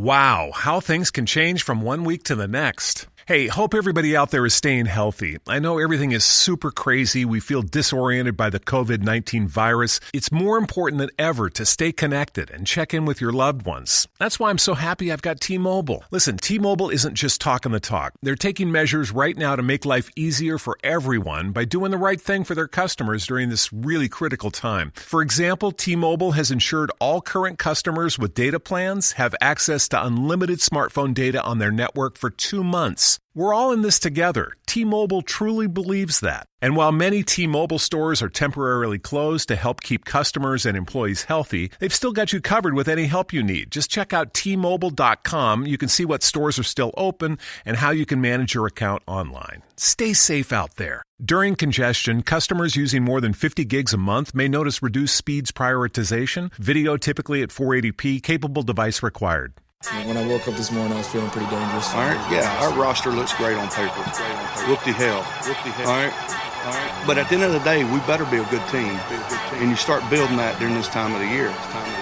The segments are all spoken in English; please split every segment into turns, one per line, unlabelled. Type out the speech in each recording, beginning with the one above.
Wow, how things can change from one week to the next. Hey, hope everybody out there is staying healthy. I know everything is super crazy. We feel disoriented by the COVID-19 virus. It's more important than ever to stay connected and check in with your loved ones. That's why I'm so happy I've got T-Mobile. Listen, T-Mobile isn't just talking the talk. They're taking measures right now to make life easier for everyone by doing the right thing for their customers during this really critical time. For example, T-Mobile has ensured all current customers with data plans have access to unlimited smartphone data on their network for 2 months. We're all in this together. T-Mobile truly believes that. And while many T-Mobile stores are temporarily closed to help keep customers and employees healthy, they've still got you covered with any help you need. Just check out T-Mobile.com. You can see what stores are still open and how you can manage your account online. Stay safe out there. During congestion, customers using more than 50 gigs a month may notice reduced speeds prioritization, video typically at 480p, capable device required.
When I woke up this morning, I was feeling pretty dangerous.
All right, yeah, our roster looks great on paper. Whoop-de-hell. All right. But at the end of the day, we better be a good team. And you start building that during this time of the year.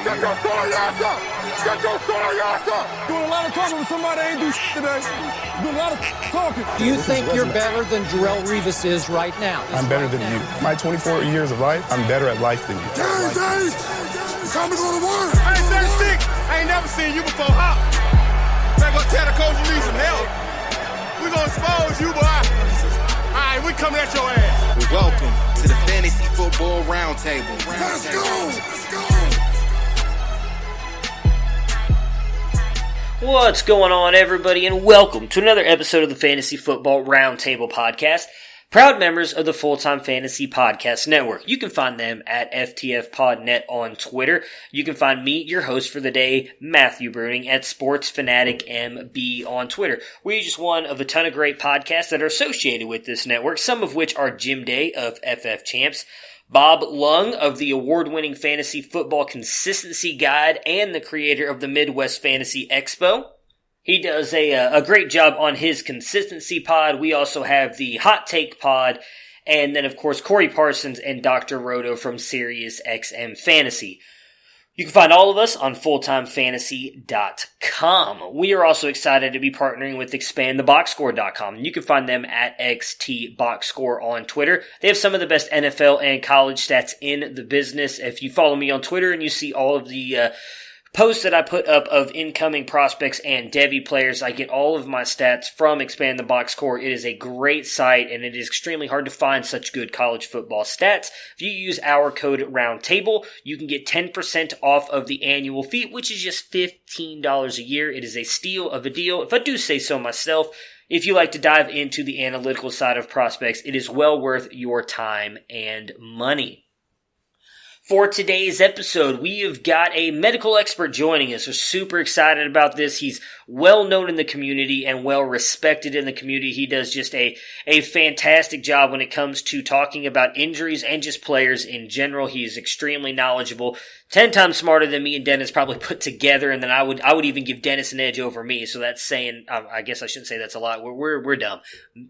Get your sorry ass up! Get your sorry ass up! Doing a lot of talking with somebody that ain't do shit today. Doing a lot of talking.
Do you think you're better than Jarrell Revis is right now?
I'm better than you. My 24 years of life, I'm better at life than you.
Dave! Time to go to work!
Hey, 36! I ain't never seen you before, huh? Better go tell the coach you need some help. We gonna expose you, boy. All right, we coming at your ass.
Welcome to the Fantasy Football Roundtable.
Let's go! Let's go!
What's going on, everybody, and welcome to another episode of the Fantasy Football Roundtable Podcast. Proud members of the Full-Time Fantasy Podcast Network. You can find them at FTFPodNet on Twitter. You can find me, your host for the day, Matthew Bruning, at SportsFanaticMB on Twitter. We're just one of a ton of great podcasts that are associated with this network, some of which are Jim Day of FF Champs, Bob Lung of the award-winning Fantasy Football Consistency Guide, and the creator of the Midwest Fantasy Expo. He does a great job on his consistency pod. We also have the Hot Take pod, and then, of course, Corey Parsons and Dr. Roto from Sirius XM Fantasy. You can find all of us on fulltimefantasy.com. We are also excited to be partnering with expandtheboxscore.com. You can find them at XTBoxscore on Twitter. They have some of the best NFL and college stats in the business. If you follow me on Twitter and you see all of the posts that I put up of incoming prospects and Devy players, I get all of my stats from Expand the Box Score. It is a great site, and it is extremely hard to find such good college football stats. If you use our code ROUNDTABLE, you can get 10% off of the annual fee, which is just $15 a year. It is a steal of a deal, if I do say so myself. If you like to dive into the analytical side of prospects, it is well worth your time and money. For today's episode, we have got a medical expert joining us. We're super excited about this. He's well known in the community and well respected in the community. He does just a fantastic job when it comes to talking about injuries and just players in general. He is extremely knowledgeable, 10 times smarter than me and Dennis probably put together, and then I would even give Dennis an edge over me. So that's saying, I guess I shouldn't say that's a lot. We're dumb.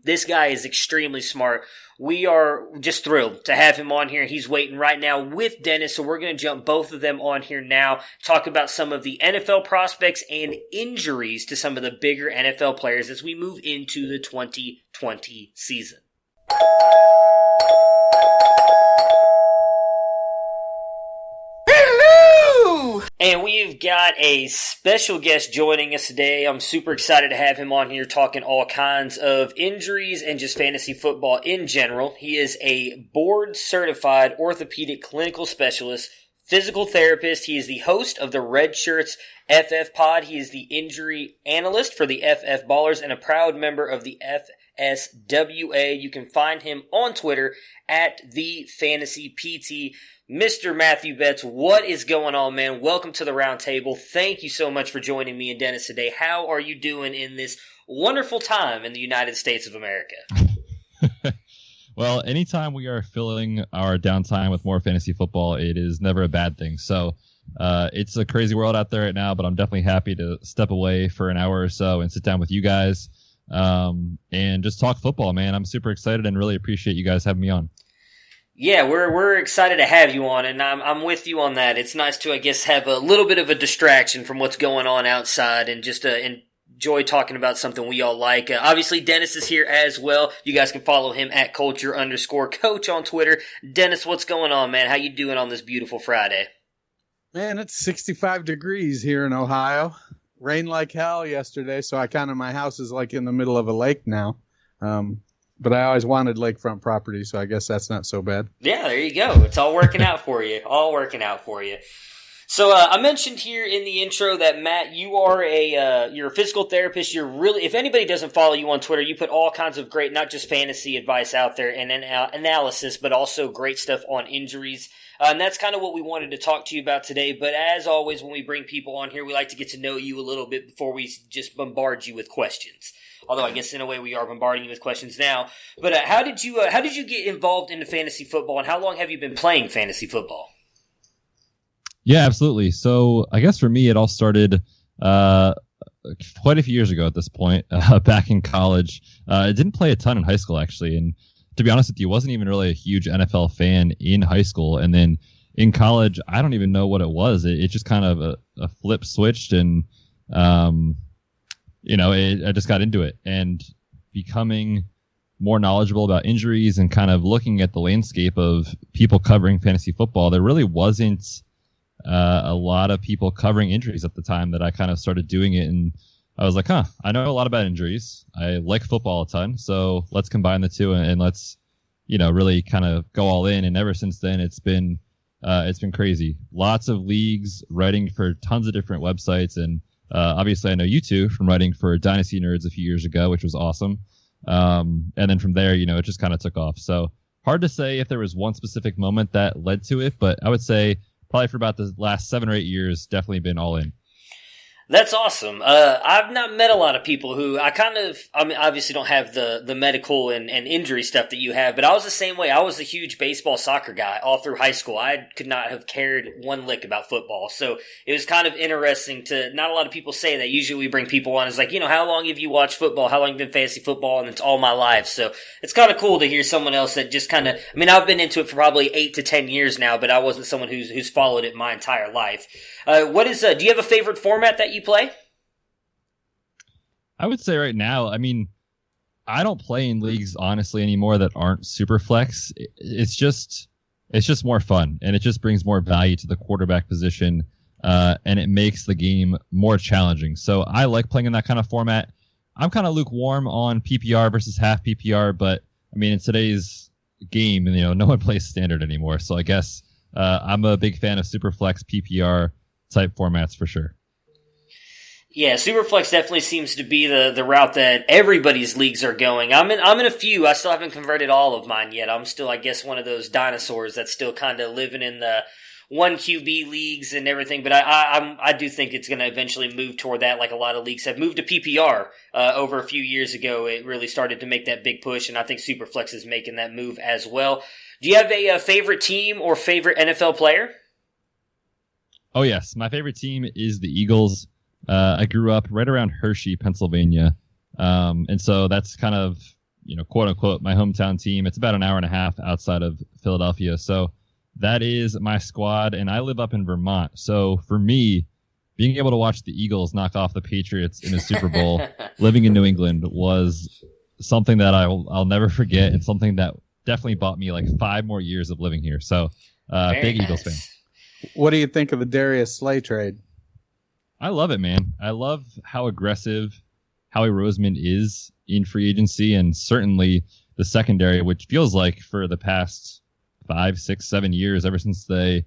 This guy is extremely smart. We are just thrilled to have him on here. He's waiting right now with Dennis, so we're going to jump both of them on here now, talk about some of the NFL prospects and injuries to some of the bigger NFL players as we move into the 2020 season. And we've got a special guest joining us today. I'm super excited to have him on here talking all kinds of injuries and just fantasy football in general. He is a board-certified orthopedic clinical specialist, physical therapist. He is the host of the RedshirtsFFPod. He is the injury analyst for the FF Ballers and a proud member of the FSWA. You can find him on Twitter at TheFantasyPT. Mr. Matthew Betz, what is going on, man? Welcome to the Roundtable. Thank you so much for joining me and Dennis today. How are you doing in this wonderful time in the United States of America?
Well, anytime we are filling our downtime with more fantasy football, it is never a bad thing. So it's a crazy world out there right now, but I'm definitely happy to step away for an hour or so and sit down with you guys and just talk football, man. I'm super excited and really appreciate you guys having me on.
Yeah, we're excited to have you on, and I'm with you on that. It's nice to, I guess, have a little bit of a distraction from what's going on outside and just enjoy talking about something we all like. Obviously, Dennis is here as well. You guys can follow him at culture_coach on Twitter. Dennis, what's going on, man? How you doing on this beautiful Friday?
Man, it's 65 degrees here in Ohio. Rained like hell yesterday, so my house is like in the middle of a lake now. But I always wanted lakefront property, so I guess that's not so bad. Yeah,
there you go. It's all working out for you. All working out for you. So I mentioned here in the intro that, Matt, you are you're a physical therapist. You're really, if anybody doesn't follow you on Twitter, you put all kinds of great, not just fantasy advice out there and analysis, but also great stuff on injuries. And that's kind of what we wanted to talk to you about today. But as always, when we bring people on here, we like to get to know you a little bit before we just bombard you with questions. Although I guess in a way we are bombarding you with questions now. But how did you get involved into fantasy football, and how long have you been playing fantasy football?
Yeah, absolutely. So I guess for me, it all started quite a few years ago at this point, back in college. I didn't play a ton in high school, actually. And to be honest with you, wasn't even really a huge NFL fan in high school. And then in college, I don't even know what it was. It just kind of a flip switched, and I just got into it, and becoming more knowledgeable about injuries and kind of looking at the landscape of people covering fantasy football. There really wasn't a lot of people covering injuries at the time that I kind of started doing it. And I was like, I know a lot about injuries. I like football a ton. So let's combine the two and let's, really kind of go all in. And ever since then, it's been crazy. Lots of leagues, writing for tons of different websites. And obviously I know you two from writing for Dynasty Nerds a few years ago, which was awesome. And then from there, it just kind of took off. So hard to say if there was one specific moment that led to it, but I would say probably for about the last 7 or 8 years, definitely been all in.
That's awesome. I've not met a lot of people who obviously don't have the medical and injury stuff that you have, but I was the same way. I was a huge baseball soccer guy all through high school. I could not have cared one lick about football. So it was kind of interesting not a lot of people say that. Usually we bring people on, it's like, how long have you watched football? How long have you been fantasy football? And it's all my life. So it's kind of cool to hear someone else that just kind of, I've been into it for probably 8 to 10 years now, but I wasn't someone who's followed it my entire life. Do you have a favorite format that you play?
I would say right now, I don't play in leagues honestly anymore that aren't super flex. It's just more fun, and it just brings more value to the quarterback position, and it makes the game more challenging. So I like playing in that kind of format. I'm kind of lukewarm on PPR versus half PPR, but in today's game, no one plays standard anymore. So I guess I'm a big fan of super flex PPR type formats for sure.
Yeah, Superflex definitely seems to be the route that everybody's leagues are going. I'm in a few. I still haven't converted all of mine yet. I'm still, I guess, one of those dinosaurs that's still kind of living in the 1 QB leagues and everything. But I do think it's going to eventually move toward that, like a lot of leagues have moved to PPR over a few years ago. It really started to make that big push, and I think Superflex is making that move as well. Do you have a favorite team or favorite NFL player?
Oh, yes. My favorite team is the Eagles. I grew up right around Hershey, Pennsylvania. And so that's kind of, quote unquote, my hometown team. It's about an hour and a half outside of Philadelphia. So that is my squad. And I live up in Vermont. So for me, being able to watch the Eagles knock off the Patriots in a Super Bowl, living in New England, was something that I'll never forget, and something that definitely bought me like 5 more years of living here. So big nice. Eagles fan.
What do you think of the Darius Slay trade?
I love it, man. I love how aggressive Howie Roseman is in free agency, and certainly the secondary, which feels like for the past 5, 6, 7 years, ever since they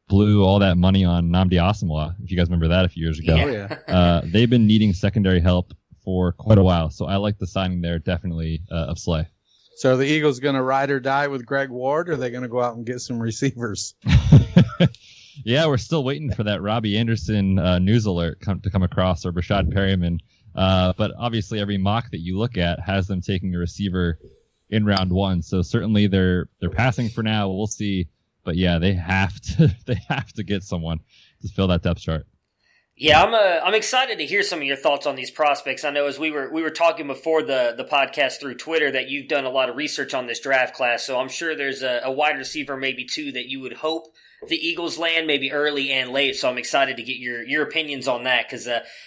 blew all that money on Nnamdi Asomugha, if you guys remember that a few years ago.
Yeah.
They've been needing secondary help for quite a while, so I like the signing there, definitely, of Slay.
So are the Eagles going to ride or die with Greg Ward, or are they going to go out and get some receivers?
Yeah, we're still waiting for that Robbie Anderson news alert to come across, or Rashad Perryman. But obviously, every mock that you look at has them taking a receiver in round 1. So certainly they're passing for now. We'll see. But yeah, they have to get someone to fill that depth chart.
Yeah, I'm excited to hear some of your thoughts on these prospects. I know as we were talking before the podcast through Twitter that you've done a lot of research on this draft class, so I'm sure there's a wide receiver, maybe two, that you would hope the Eagles land, maybe early and late. So I'm excited to get your opinions on that, because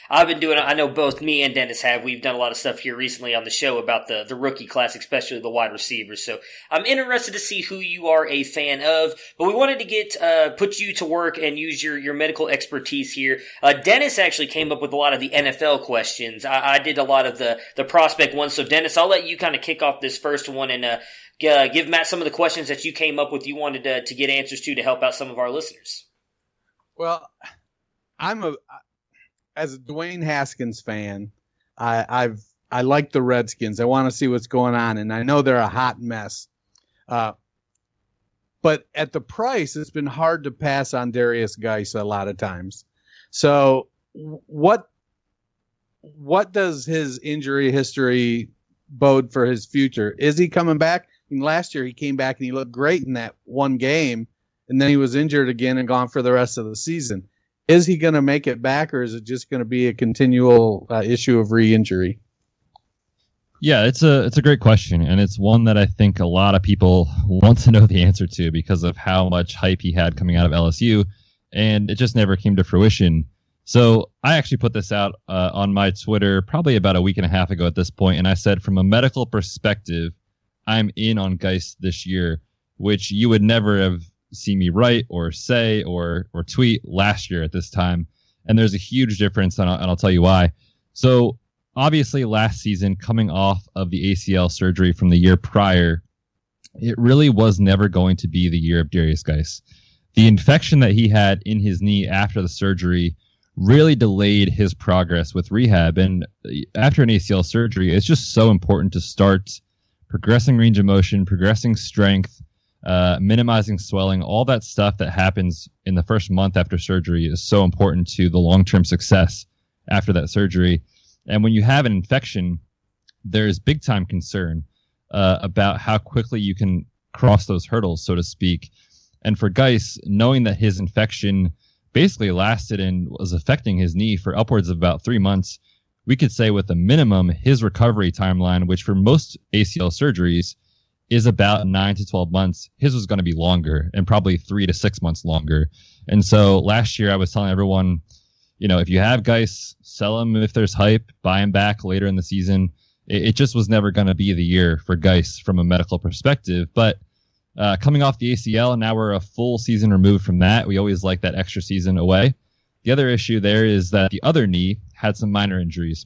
I've been doing, I know both me and Dennis have, we've done a lot of stuff here recently on the show about the rookie class, especially the wide receivers. So I'm interested to see who you are a fan of, but we wanted to get put you to work and use your medical expertise here. Dennis actually came up with a lot of the NFL questions. I did a lot of the prospect ones. So Dennis, I'll let you kind of kick off this first one and give Matt some of the questions that you came up with, you wanted to get answers to help out some of our listeners.
Well, as a Dwayne Haskins fan, I like the Redskins. I want to see what's going on, and I know they're a hot mess. But at the price, it's been hard to pass on Darius Guice a lot of times. So what does his injury history bode for his future? Is he coming back? I mean, last year he came back and he looked great in that one game, and then he was injured again and gone for the rest of the season. Is he going to make it back, or is it just going to be a continual issue of re-injury?
Yeah, it's a great question, and it's one that I think a lot of people want to know the answer to because of how much hype he had coming out of LSU, and it just never came to fruition. So I actually put this out on my Twitter probably about a week and a half ago at this point, and I said, from a medical perspective, I'm in on Guice this year, which you would never have seen me write or say or tweet last year at this time. And there's a huge difference, and I'll tell you why. So obviously last season, coming off of the ACL surgery from the year prior, it really was never going to be the year of Darius Guice. The infection that he had in his knee after the surgery really delayed his progress with rehab. And after an ACL surgery, it's just so important to start progressing range of motion, progressing strength, minimizing swelling. All that stuff that happens in the first month after surgery is so important to the long-term success after that surgery. And when you have an infection, there's big time concern about how quickly you can cross those hurdles, so to speak. And for Guice, knowing that his infection basically lasted and was affecting his knee for upwards of about 3 months, we could say with a minimum, his recovery timeline, which for most ACL surgeries is about 9 to 12 months, his was going to be longer, and probably 3 to 6 months longer. And so last year I was telling everyone, if you have Guice, sell him if there's hype, buy him back later in the season. It just was never going to be the year for Guice from a medical perspective. But coming off the ACL, now we're a full season removed from that. We always like that extra season away. The other issue there is that the other knee had some minor injuries.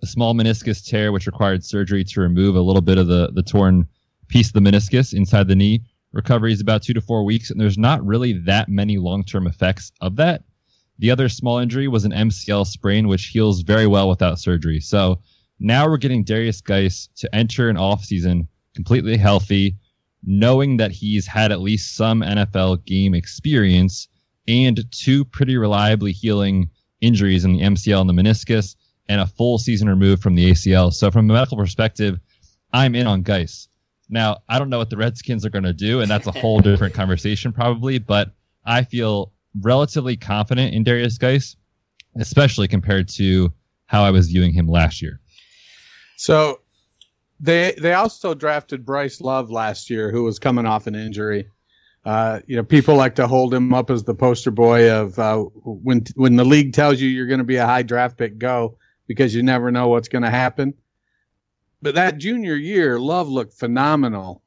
A small meniscus tear, which required surgery to remove a little bit of the torn piece of the meniscus inside the knee. Recovery is about 2 to 4 weeks, and there's not really that many long-term effects of that. The other small injury was an MCL sprain, which heals very well without surgery. So now we're getting Darius Guice to enter an offseason completely healthy, knowing that he's had at least some NFL game experience and 2 pretty reliably healing injuries in the MCL and the meniscus, and a full season removed from the ACL. So from a medical perspective, I'm in on Guice. Now, I don't know what the Redskins are going to do, and that's a whole different conversation probably, but I feel relatively confident in Darius Guice, especially compared to how I was viewing him last year.
So they also drafted Bryce Love last year, who was coming off an injury. People like to hold him up as the poster boy of when the league tells you you're going to be a high draft pick, go, because you never know what's going to happen. But that junior year, Love looked phenomenal.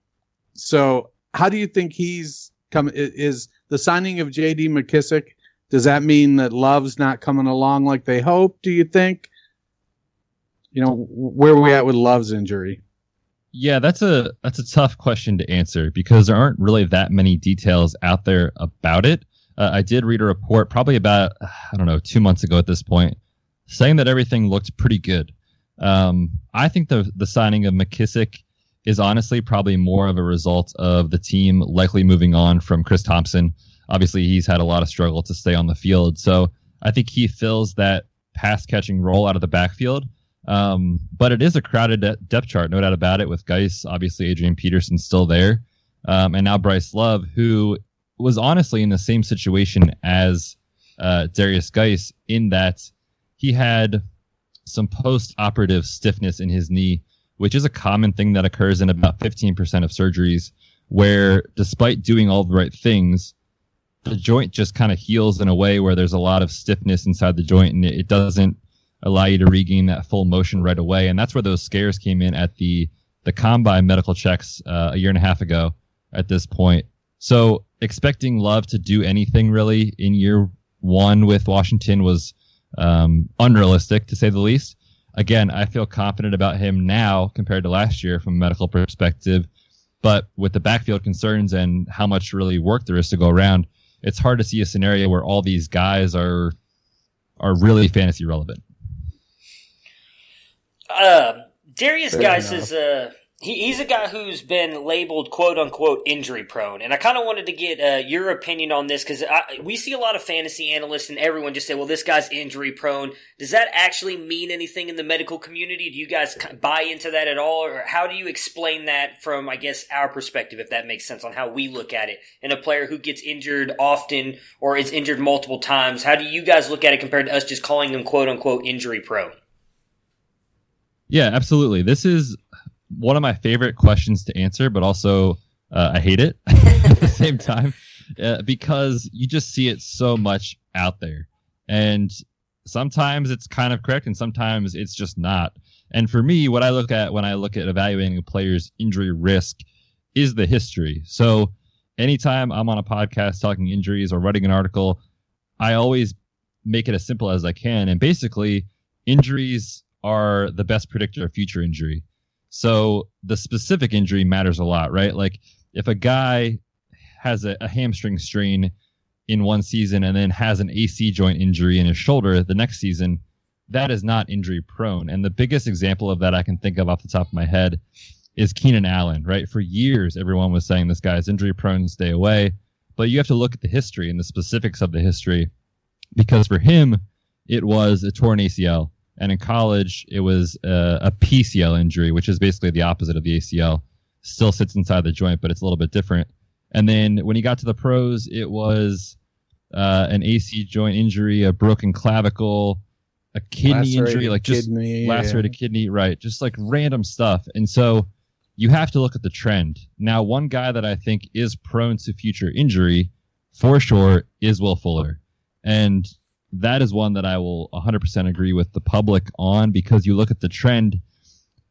So how do you think he's coming? Is the signing of J.D. McKissick, does that mean that Love's not coming along like they hoped, do you think? Where are we at with Love's injury?
Yeah, that's a tough question to answer because there aren't really that many details out there about it. I did read a report probably about, 2 months ago at this point, saying that everything looked pretty good. I think the signing of McKissick is honestly probably more of a result of the team likely moving on from Chris Thompson. Obviously, he's had a lot of struggle to stay on the field. So I think he fills that pass-catching role out of the backfield. But it is a crowded depth chart, no doubt about it, with Guice, obviously Adrian Peterson's still there. And now Bryce Love, who was honestly in the same situation as Darius Guice, in that he had some post-operative stiffness in his knee, which is a common thing that occurs in about 15% of surgeries, where despite doing all the right things, the joint just kind of heals in a way where there's a lot of stiffness inside the joint, and it doesn't allow you to regain that full motion right away. And that's where those scares came in at the combine medical checks a year and a half ago at this point. So expecting Love to do anything really in year one with Washington was unrealistic, to say the least. Again, I feel confident about him now compared to last year from a medical perspective, but with the backfield concerns and how much really work there is to go around, it's hard to see a scenario where all these guys are really fantasy relevant.
Darius Guice is he's a guy who's been labeled quote unquote injury prone, and I kind of wanted to get your opinion on this because we see a lot of fantasy analysts and everyone just say, well, this guy's injury prone. Does that actually mean anything in the medical community? Do you guys buy into that at all, or how do you explain that from, I guess, our perspective, if that makes sense, on how we look at it? And a player who gets injured often or is injured multiple times, how do you guys look at it compared to us just calling them quote unquote injury prone?
Yeah, absolutely. This is one of my favorite questions to answer, but also I hate it at the same time because you just see it so much out there. And sometimes it's kind of correct and sometimes it's just not. And for me, what I look at when I look at evaluating a player's injury risk is the history. So anytime I'm on a podcast talking injuries or writing an article, I always make it as simple as I can. And basically, injuries are the best predictor of future injury. So the specific injury matters a lot, right? Like if a guy has a hamstring strain in one season and then has an AC joint injury in his shoulder the next season, that is not injury prone. And the biggest example of that I can think of off the top of my head is Keenan Allen, right? For years, everyone was saying this guy is injury prone, stay away. But you have to look at the history and the specifics of the history, because for him, it was a torn ACL. And in college, it was a PCL injury, which is basically the opposite of the ACL. Still sits inside the joint, but it's a little bit different. And then when he got to the pros, it was an AC joint injury, a broken clavicle, a kidney injury, like just lacerated kidney, right? Just like random stuff. And so you have to look at the trend. Now, one guy that I think is prone to future injury, for sure, is Will Fuller. And that is one that I will 100% agree with the public on, because you look at the trend.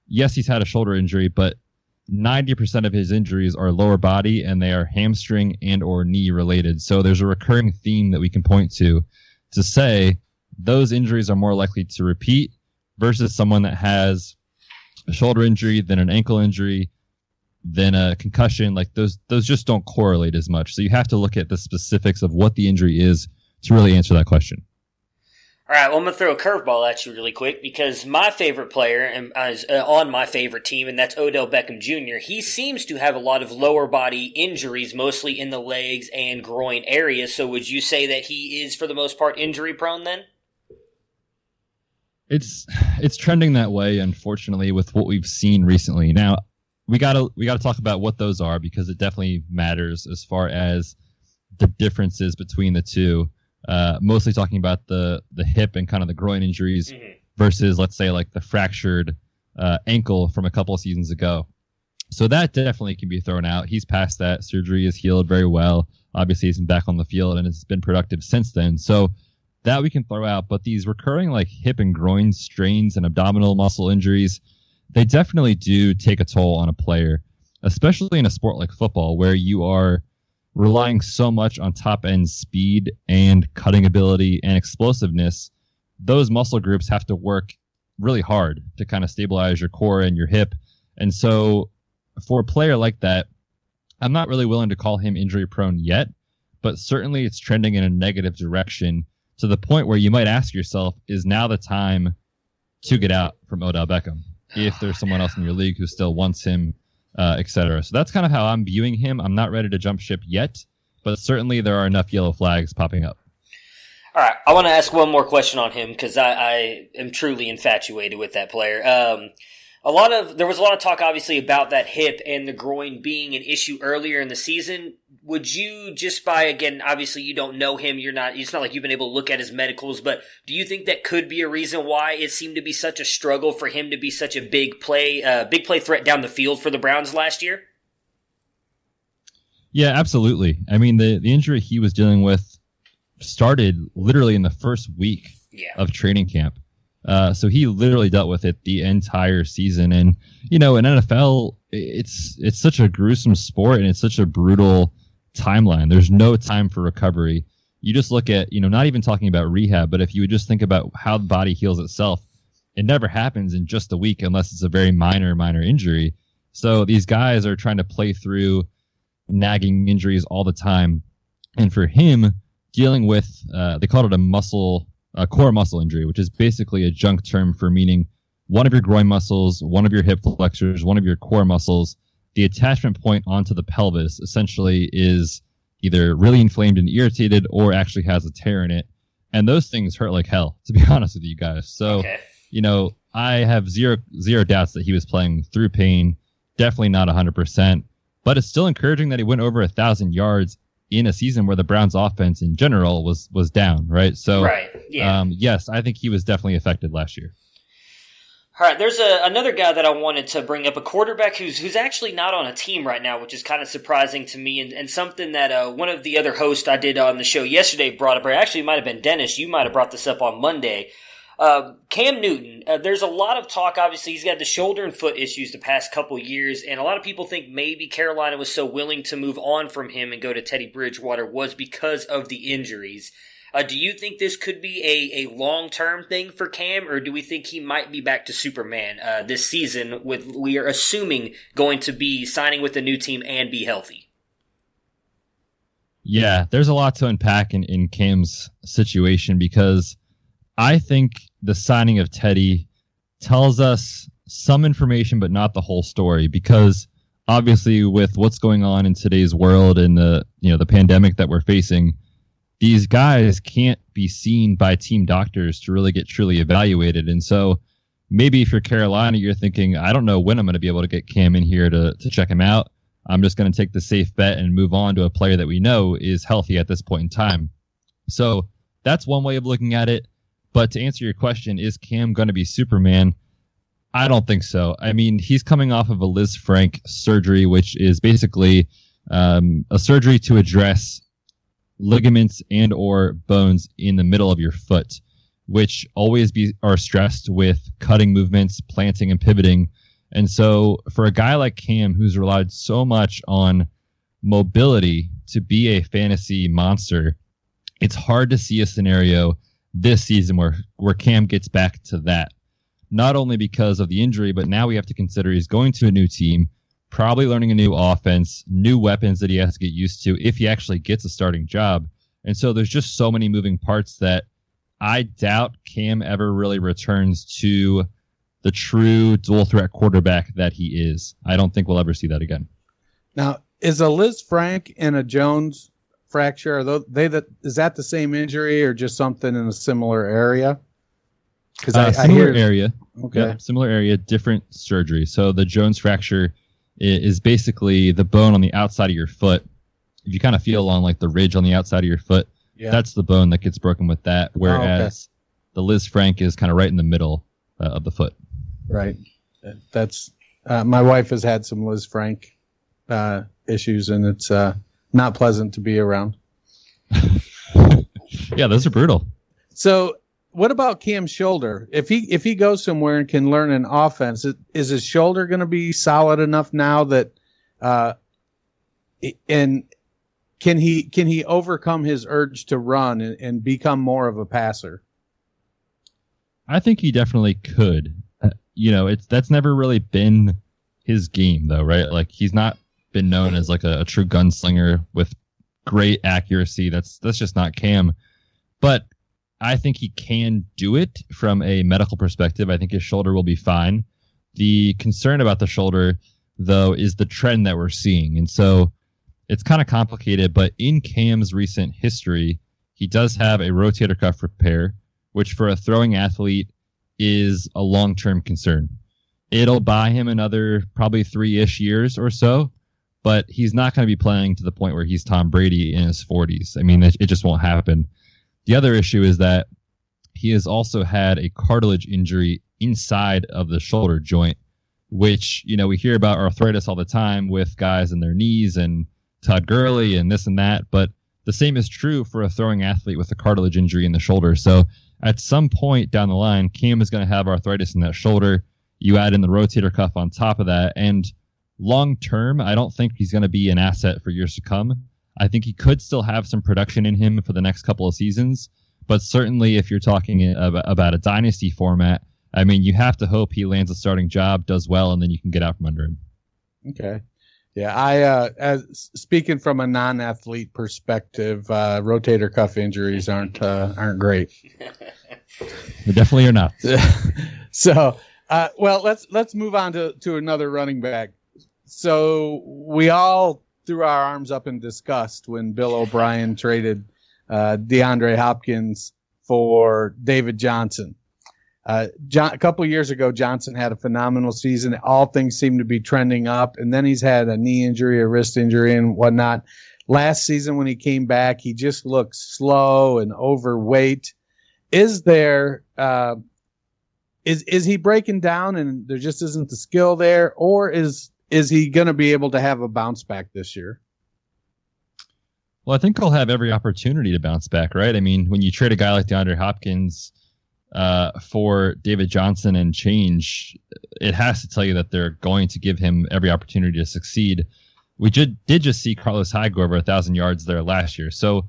Yes, he's had a shoulder injury, but 90% of his injuries are lower body and they are hamstring and or knee related. So there's a recurring theme that we can point to say those injuries are more likely to repeat versus someone that has a shoulder injury, then an ankle injury, then a concussion. Like those just don't correlate as much. So you have to look at the specifics of what the injury is to really answer that question.
All right, well, I'm going to throw a curveball at you really quick, because my favorite player is on my favorite team, and that's Odell Beckham Jr. He seems to have a lot of lower body injuries, mostly in the legs and groin areas. So would you say that he is, for the most part, injury prone then?
It's trending that way, unfortunately, with what we've seen recently. Now, we gotta talk about what those are, because it definitely matters as far as the differences between the two. Mostly talking about the hip and kind of the groin injuries versus, let's say, like the fractured ankle from a couple of seasons ago. So that definitely can be thrown out. He's past that. Surgery is healed very well. Obviously, he's been back on the field and it's been productive since then. So that we can throw out. But these recurring like hip and groin strains and abdominal muscle injuries, they definitely do take a toll on a player, especially in a sport like football, where you are relying so much on top-end speed and cutting ability and explosiveness. Those muscle groups have to work really hard to kind of stabilize your core and your hip. And so for a player like that, I'm not really willing to call him injury-prone yet, but certainly it's trending in a negative direction to the point where you might ask yourself, is now the time to get out from Odell Beckham if there's someone else in your league who still wants him, etc. So that's kind of how I'm viewing him. I'm not ready to jump ship yet, but certainly there are enough yellow flags popping up.
All right, I want to ask one more question on him, because I am truly infatuated with that player. There was a lot of talk, obviously, about that hip and the groin being an issue earlier in the season. Would you, just by, again, obviously you don't know him, it's not like you've been able to look at his medicals, but do you think that could be a reason why it seemed to be such a struggle for him to be such a big play threat down the field for the Browns last year?
Yeah, absolutely. I mean, the injury he was dealing with started literally in the first week of training camp. So he literally dealt with it the entire season. And, in NFL, it's such a gruesome sport and it's such a brutal timeline. There's no time for recovery. You just look at, not even talking about rehab, but if you would just think about how the body heals itself, it never happens in just a week unless it's a very minor injury. So these guys are trying to play through nagging injuries all the time. And for him, dealing with, they called it a core muscle injury, which is basically a junk term for meaning one of your groin muscles, one of your hip flexors, one of your core muscles, the attachment point onto the pelvis essentially is either really inflamed and irritated or actually has a tear in it. And those things hurt like hell, to be honest with you guys. So, I have zero doubts that he was playing through pain, definitely not 100%, but it's still encouraging that he went over 1,000 yards in a season where the Browns offense in general was down, right? So, yes, I think he was definitely affected last year.
All right, there's another guy that I wanted to bring up, a quarterback who's actually not on a team right now, which is kind of surprising to me, and something that one of the other hosts I did on the show yesterday brought up, or actually it might have been Dennis, you might have brought this up on Monday. Cam Newton, there's a lot of talk, obviously, he's got the shoulder and foot issues the past couple years, and a lot of people think maybe Carolina was so willing to move on from him and go to Teddy Bridgewater was because of the injuries. Do you think this could be a long-term thing for Cam, or do we think he might be back to Superman this season, we are assuming going to be signing with a new team and be healthy?
Yeah, there's a lot to unpack in Cam's situation because I think the signing of Teddy tells us some information, but not the whole story, because obviously with what's going on in today's world and the pandemic that we're facing, these guys can't be seen by team doctors to really get truly evaluated. And so maybe if you're Carolina, you're thinking, I don't know when I'm going to be able to get Cam in here to check him out. I'm just going to take the safe bet and move on to a player that we know is healthy at this point in time. So that's one way of looking at it. But to answer your question, is Cam going to be Superman? I don't think so. I mean, he's coming off of a Liz Frank surgery, which is basically a surgery to address ligaments and or bones in the middle of your foot, which always are stressed with cutting movements, planting, and pivoting. And so for a guy like Cam, who's relied so much on mobility to be a fantasy monster, it's hard to see a scenario this season where Cam gets back to that. Not only because of the injury, but now we have to consider he's going to a new team, probably learning a new offense, new weapons that he has to get used to if he actually gets a starting job. And so there's just so many moving parts that I doubt Cam ever really returns to the true dual threat quarterback that he is. I don't think we'll ever see that again.
Now, is a Liz Frank and a Jones fracture, is that the same injury or just something in a similar area? Because
similar area.
Okay.
Yep, similar area, different surgery. So the Jones fracture is basically the bone on the outside of your foot. If you kind of feel on like the ridge on the outside of your foot, that's the bone that gets broken with that. Whereas the Liz Frank is kind of right in the middle of the foot.
Right. That's my wife has had some Liz Frank issues, and it's not pleasant to be around.
Yeah, those are brutal.
So what about Cam's shoulder? If he goes somewhere and can learn an offense, is his shoulder going to be solid enough now that and can he overcome his urge to run and become more of a passer?
I think he definitely could. That's never really been his game though, right? Like he's not been known as like a true gunslinger with great accuracy. That's just not Cam. But I think he can do it from a medical perspective. I think his shoulder will be fine. The concern about the shoulder, though, is the trend that we're seeing. And so it's kind of complicated, but in Cam's recent history, he does have a rotator cuff repair, which for a throwing athlete is a long-term concern. It'll buy him another probably 3-ish years or so, but he's not going to be playing to the point where he's Tom Brady in his 40s. I mean, it just won't happen. The other issue is that he has also had a cartilage injury inside of the shoulder joint, which, we hear about arthritis all the time with guys in their knees and Todd Gurley and this and that, but the same is true for a throwing athlete with a cartilage injury in the shoulder. So at some point down the line, Cam is going to have arthritis in that shoulder. You add in the rotator cuff on top of that, and long term, I don't think he's going to be an asset for years to come. I think he could still have some production in him for the next couple of seasons, but certainly if you're talking about a dynasty format, I mean, you have to hope he lands a starting job, does well, and then you can get out from under him. Okay.
Yeah, as speaking from a non-athlete perspective, rotator cuff injuries aren't great.
They definitely are not.
So, let's move on to another running back. So we all threw our arms up in disgust when Bill O'Brien traded DeAndre Hopkins for David Johnson. A couple years ago, Johnson had a phenomenal season. All things seem to be trending up, and then he's had a knee injury, a wrist injury, and whatnot. Last season, when he came back, he just looked slow and overweight. Is there is he breaking down, and there just isn't the skill there, or is he going to be able to have a bounce back this year?
Well, I think he'll have every opportunity to bounce back, right? I mean, when you trade a guy like DeAndre Hopkins for David Johnson and change, it has to tell you that they're going to give him every opportunity to succeed. We did just see Carlos Hyde go over 1,000 yards there last year. So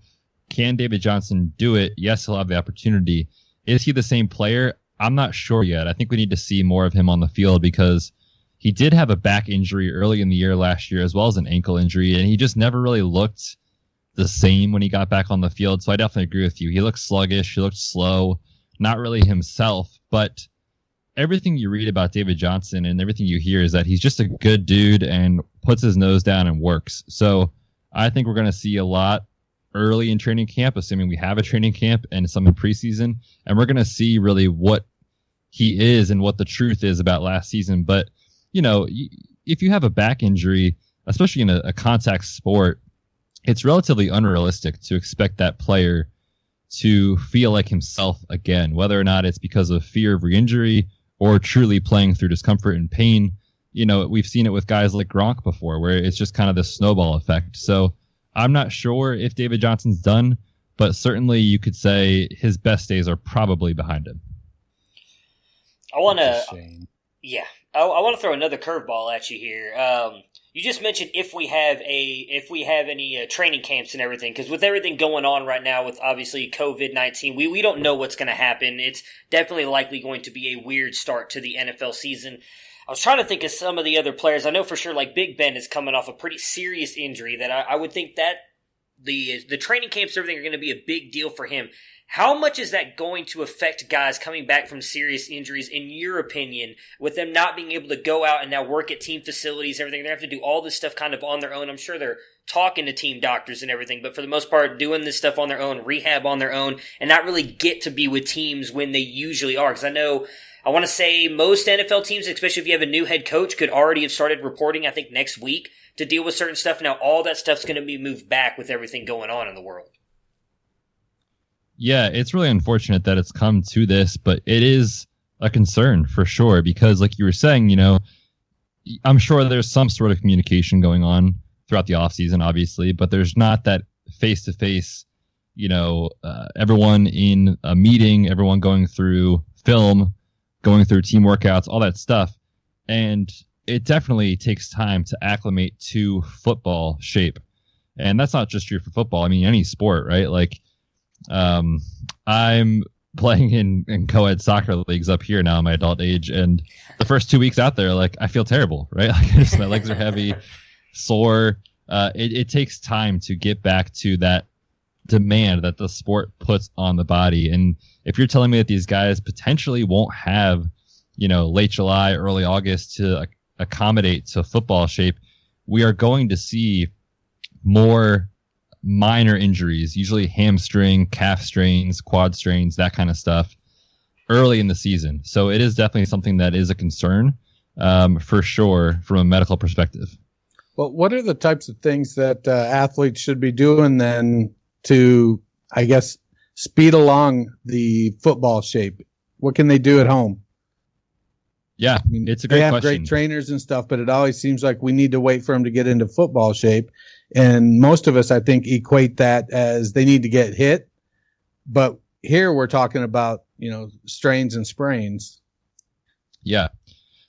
can David Johnson do it? Yes, he'll have the opportunity. Is he the same player? I'm not sure yet. I think we need to see more of him on the field because he did have a back injury early in the year last year as well as an ankle injury, and he just never really looked the same when he got back on the field. So I definitely agree with you. He looked sluggish. He looked slow. Not really himself, but everything you read about David Johnson and everything you hear is that he's just a good dude and puts his nose down and works. So I think we're going to see a lot early in training camp, assuming we have a training camp and some in preseason, and we're going to see really what he is and what the truth is about last season. But, if you have a back injury, especially in a contact sport, it's relatively unrealistic to expect that player to feel like himself again, whether or not it's because of fear of re-injury or truly playing through discomfort and pain. We've seen it with guys like Gronk before, where it's just kind of this snowball effect. So I'm not sure if David Johnson's done, but certainly you could say his best days are probably behind him.
I want to throw another curveball at you here. You just mentioned if we have any training camps and everything, because with everything going on right now with obviously COVID-19, we don't know what's going to happen. It's definitely likely going to be a weird start to the NFL season. I was trying to think of some of the other players. I know for sure like Big Ben is coming off a pretty serious injury that I would think that the training camps and everything are going to be a big deal for him. How much is that going to affect guys coming back from serious injuries, in your opinion, with them not being able to go out and now work at team facilities and everything? They have to do all this stuff kind of on their own. I'm sure they're talking to team doctors and everything, but for the most part, doing this stuff on their own, rehab on their own, and not really get to be with teams when they usually are. Because I want to say most NFL teams, especially if you have a new head coach, could already have started reporting, I think, next week to deal with certain stuff. Now, all that stuff's going to be moved back with everything going on in the world.
Yeah, it's really unfortunate that it's come to this, but it is a concern for sure because, like you were saying, I'm sure there's some sort of communication going on throughout the offseason, obviously, but there's not that face-to-face, everyone in a meeting, everyone going through film, going through team workouts, all that stuff. And it definitely takes time to acclimate to football shape. And that's not just true for football. I mean, any sport, right? Like, I'm playing in co-ed soccer leagues up here now in my adult age, and the first 2 weeks out there, like, I feel terrible, right? Like, my legs are heavy, sore. It takes time to get back to that demand that the sport puts on the body. And if you're telling me that these guys potentially won't have, late July, early August to accommodate to football shape, we are going to see more minor injuries, usually hamstring, calf strains, quad strains, that kind of stuff early in the season. So it is definitely something that is a concern. for sure from a medical perspective.
Well, what are the types of things that athletes should be doing then to, I guess, speed along the football shape? What can they do at home?
Yeah,
I mean,
it's a great
question. They have
question.
great trainers and stuff, but it always seems like we need to wait for them to get into football shape. And most of us, I think, equate that as they need to get hit. But here we're talking about, strains and sprains.
Yeah.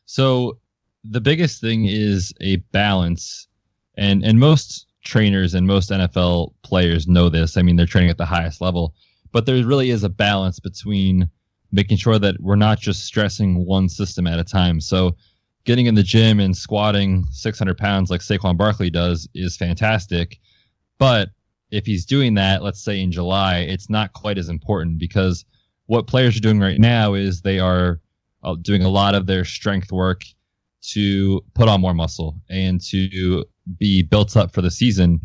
So the biggest thing is a balance. And most trainers and most NFL players know this. I mean, they're training at the highest level. But there really is a balance between making sure that we're not just stressing one system at a time. So getting in the gym and squatting 600 pounds like Saquon Barkley does is fantastic. But if he's doing that, let's say in July, it's not quite as important, because what players are doing right now is they are doing a lot of their strength work to put on more muscle and to be built up for the season.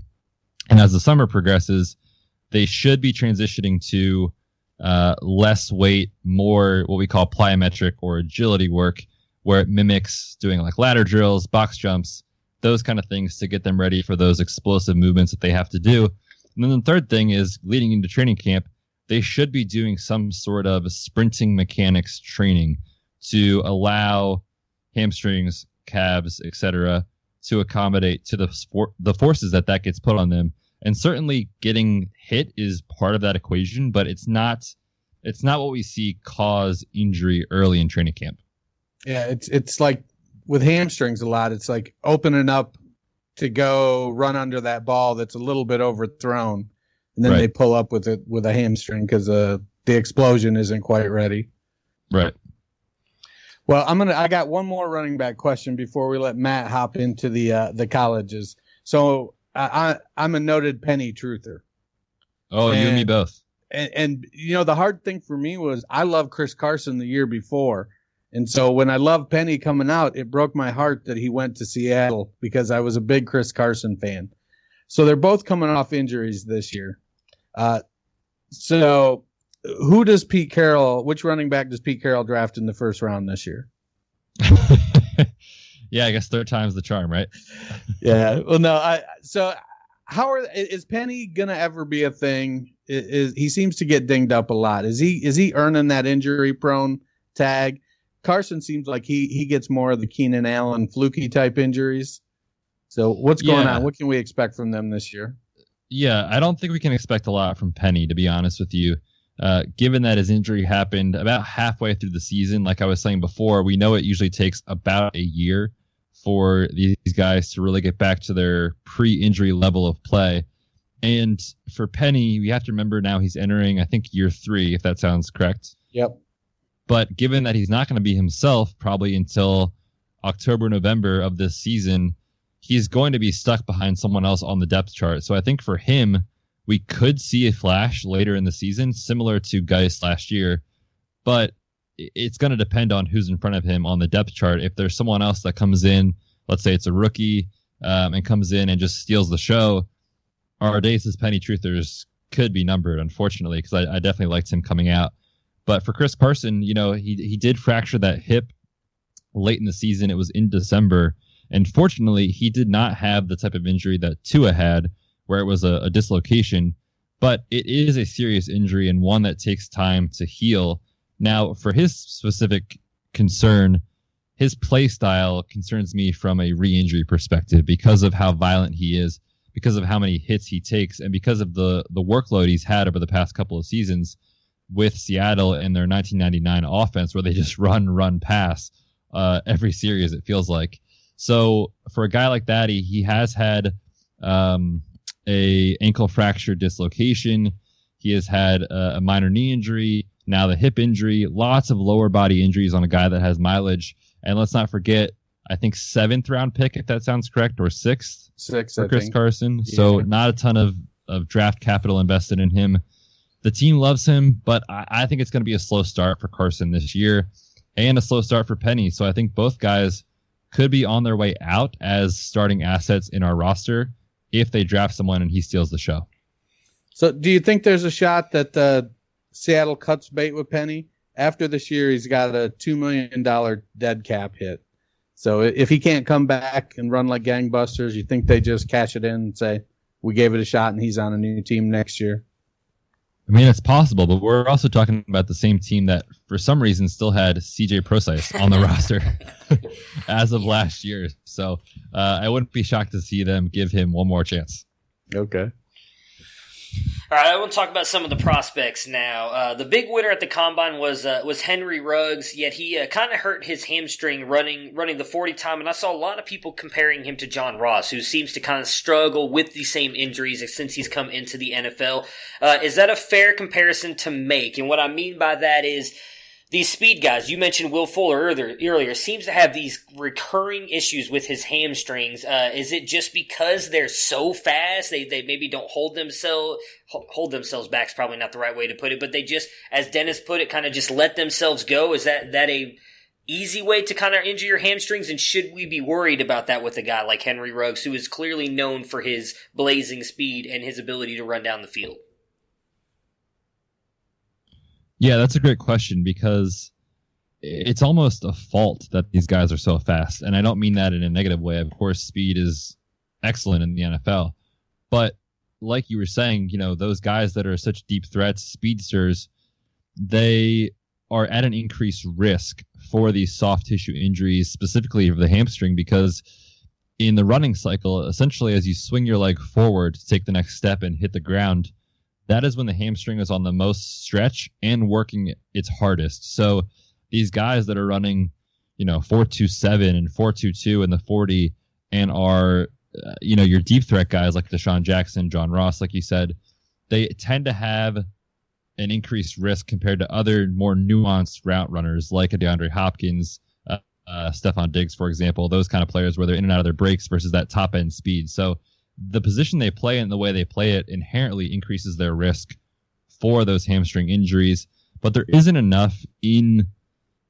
And as the summer progresses, they should be transitioning to less weight, more what we call plyometric or agility work, where it mimics doing like ladder drills, box jumps, those kind of things to get them ready for those explosive movements that they have to do. And then the third thing is, leading into training camp, they should be doing some sort of sprinting mechanics training to allow hamstrings, calves, etc., to accommodate to the forces that gets put on them. And certainly getting hit is part of that equation, but it's not what we see cause injury early in training camp.
Yeah, it's like with hamstrings a lot, it's like opening up to go run under that ball that's a little bit overthrown, and then they pull up with a hamstring because the explosion isn't quite ready.
Right.
Well, I got one more running back question before we let Matt hop into the colleges. So I'm a noted Penny truther.
Oh, you and me both.
And the hard thing for me was I loved Chris Carson the year before. And so when I loved Penny coming out, it broke my heart that he went to Seattle, because I was a big Chris Carson fan. So they're both coming off injuries this year. So which running back does Pete Carroll draft in the first round this year?
Yeah, I guess third time's the charm, right?
Yeah. Well, no. So is Penny gonna ever be a thing? He seems to get dinged up a lot. Is he earning that injury prone tag? Carson seems like he gets more of the Keenan Allen fluky type injuries. So what's going on? What can we expect from them this year?
Yeah, I don't think we can expect a lot from Penny, to be honest with you. Given that his injury happened about halfway through the season, like I was saying before, we know it usually takes about a year for these guys to really get back to their pre-injury level of play. And for Penny, we have to remember now he's entering, I think, year 3, if that sounds correct.
Yep.
But given that he's not going to be himself probably until October, November of this season, he's going to be stuck behind someone else on the depth chart. So I think for him, we could see a flash later in the season, similar to Guice last year. But it's going to depend on who's in front of him on the depth chart. If there's someone else that comes in, let's say it's a rookie, and comes in and just steals the show, our days as Penny Truthers could be numbered, unfortunately, because I definitely liked him coming out. But for Chris Carson, he did fracture that hip late in the season. It was in December. And fortunately, he did not have the type of injury that Tua had, where it was a dislocation. But it is a serious injury and one that takes time to heal. Now, for his specific concern, his play style concerns me from a re-injury perspective because of how violent he is, because of how many hits he takes, and because of the workload he's had over the past couple of seasons with Seattle and their 1999 offense, where they just run, pass every series, it feels like. So for a guy like that, he has had a ankle fracture dislocation. He has had a minor knee injury, now the hip injury, lots of lower body injuries on a guy that has mileage. And let's not forget, I think 7th round pick, if that sounds correct, or 6th for Chris Carson. Yeah. So not a ton of draft capital invested in him. The team loves him, but I think it's going to be a slow start for Carson this year and a slow start for Penny. So I think both guys could be on their way out as starting assets in our roster if they draft someone and he steals the show.
So do you think there's a shot that Seattle cuts bait with Penny? After this year, he's got a $2 million dead cap hit. So if he can't come back and run like gangbusters, you think they just cash it in and say, we gave it a shot and he's on a new team next year?
I mean, it's possible, but we're also talking about the same team that, for some reason, still had CJ Procise on the roster as of last year. So I wouldn't be shocked to see them give him one more chance.
Okay.
All right, I want to talk about some of the prospects now. The big winner at the Combine was Henry Ruggs, yet he kind of hurt his hamstring running the 40 time, and I saw a lot of people comparing him to John Ross, who seems to kind of struggle with the same injuries since he's come into the NFL. Is that a fair comparison to make? And what I mean by that is, these speed guys, you mentioned Will Fuller earlier, seems to have these recurring issues with his hamstrings. Is it just because they're so fast, they maybe don't hold themselves back is probably not the right way to put it, but they just, as Dennis put it, kind of just let themselves go? Is that a easy way to kind of injure your hamstrings, and should we be worried about that with a guy like Henry Ruggs, who is clearly known for his blazing speed and his ability to run down the field?
Yeah, that's a great question, because it's almost a fault that these guys are so fast. And I don't mean that in a negative way. Of course, speed is excellent in the NFL. But like you were saying, those guys that are such deep threats, speedsters, they are at an increased risk for these soft tissue injuries, specifically of the hamstring, because in the running cycle, essentially as you swing your leg forward to take the next step and hit the ground, that is when the hamstring is on the most stretch and working its hardest. So these guys that are running, 4.27 and 4.22 in the 40 and are, your deep threat guys like Deshaun Jackson, John Ross, like you said, they tend to have an increased risk compared to other more nuanced route runners like a DeAndre Hopkins, Stephon Diggs, for example, those kind of players where they're in and out of their breaks versus that top end speed. So the position they play and the way they play it inherently increases their risk for those hamstring injuries. But there isn't enough in